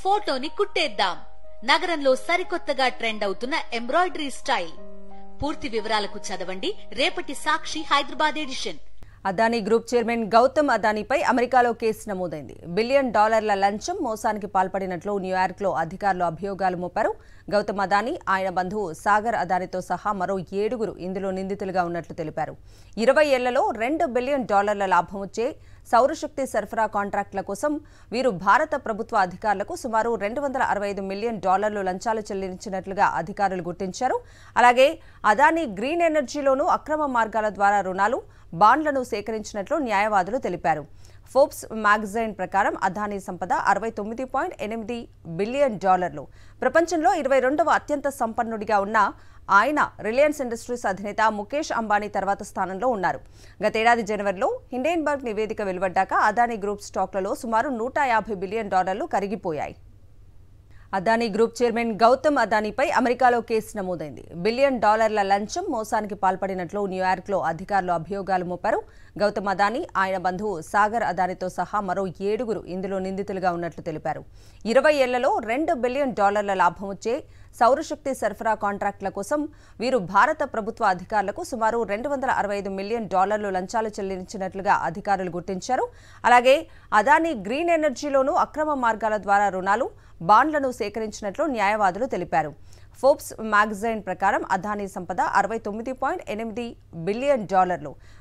ఫోటోని కుట్టేద్దాం. నగరంలో సరికొత్తగా ట్రెండ్ అవుతున్న ఎంబ్రాయిడరీ స్టైల్. పూర్తి వివరాలకు చదవండి రేపటి Sakshi Hyderabad edition. Adani group chairman Gautam అదానీపై అమెరికాలో కేసు నమోదైంది. $1 బిలియన్ లంచం మోసానికి పాల్పడినట్లు న్యూయార్క్లో అధికారులు అభియోగాలు మోపారు. గౌతమ్ అదానీ, ఆయన బంధువు సాగర్ అదానీతో సహా మరో 7గురు ఇందులో నిందితులుగా ఉన్నట్లు తెలిపారు. 20 ఏళ్లలో $2 బిలియన్ లాభం వచ్చే సౌరశక్తి సరఫరా కాంట్రాక్టుల కోసం వీరు భారత ప్రభుత్వ అధికారులకు సుమారు $265 మిలియన్ లంచాలు చెల్లించినట్లుగా అధికారులు గుర్తించారు. అలాగే అదానీ గ్రీన్ ఎనర్జీలోనూ అక్రమ మార్గాల ద్వారా రుణాలు, బాండ్లను సేకరించినట్లు న్యాయవాదులు తెలిపారు. ఫోర్బ్స్ మ్యాగజైన్ ప్రకారం అదానీ సంపద $69.8 బిలియన్. ప్రపంచంలో 22వ అత్యంత సంపన్నుడిగా ఉన్న ఆయన రిలయన్స్ ఇండస్ట్రీస్ అధినేత ముఖేష్ అంబానీ తర్వాత స్థానంలో ఉన్నారు. గతేడాది జనవరిలో హిండెన్బర్గ్ నివేదిక వెలువడ్డాక అదానీ గ్రూప్ స్టాక్లలో సుమారు $150 బిలియన్ కరిగిపోయాయి. అదానీ గ్రూప్ చైర్మన్ గౌతమ్ అదానీపై అమెరికాలో కేసు నమోదైంది. $1 బిలియన్ లంచం మోసానికి పాల్పడినట్లు న్యూయార్క్లో అధికారులు అభియోగాలు మోపారు. గౌతమ్ అదానీ, ఆయన బంధువు సాగర్ అదానీతో సహా మరో 7గురు ఇందులో నిందితులుగా ఉన్నట్లు తెలిపారు. 20 ఏళ్లలో $2 బిలియన్ లాభం వచ్చే సౌరశక్తి సరఫరా కాంట్రాక్టుల కోసం వీరు భారత ప్రభుత్వ అధికారులకు సుమారు $265 మిలియన్ లంచాలు చెల్లించినట్లుగా అధికారులు గుర్తించారు. అలాగే అదానీ గ్రీన్ ఎనర్జీలోనూ అక్రమ మార్గాల ద్వారా రుణాలు, బాండ్లను సేకరించినట్లు న్యాయవాదులు తెలిపారు. ఫోర్బ్స్ మ్యాగజైన్ ప్రకారం అదానీ సంపద $69.8 బిలియన్.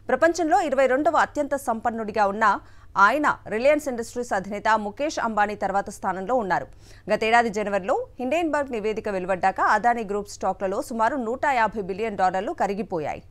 ప్రపంచంలో 22వ అత్యంత సంపన్నుడిగా ఉన్న ఆయన రిలయన్స్ ఇండస్ట్రీస్ అధినేత ముఖేష్ అంబానీ తర్వాత స్థానంలో ఉన్నారు. గతేడాది జనవరిలో హిండెన్బర్గ్ నివేదిక వెలువడ్డాక అదానీ గ్రూప్ స్టాక్లలో సుమారు $150 బిలియన్ కరిగిపోయాయి.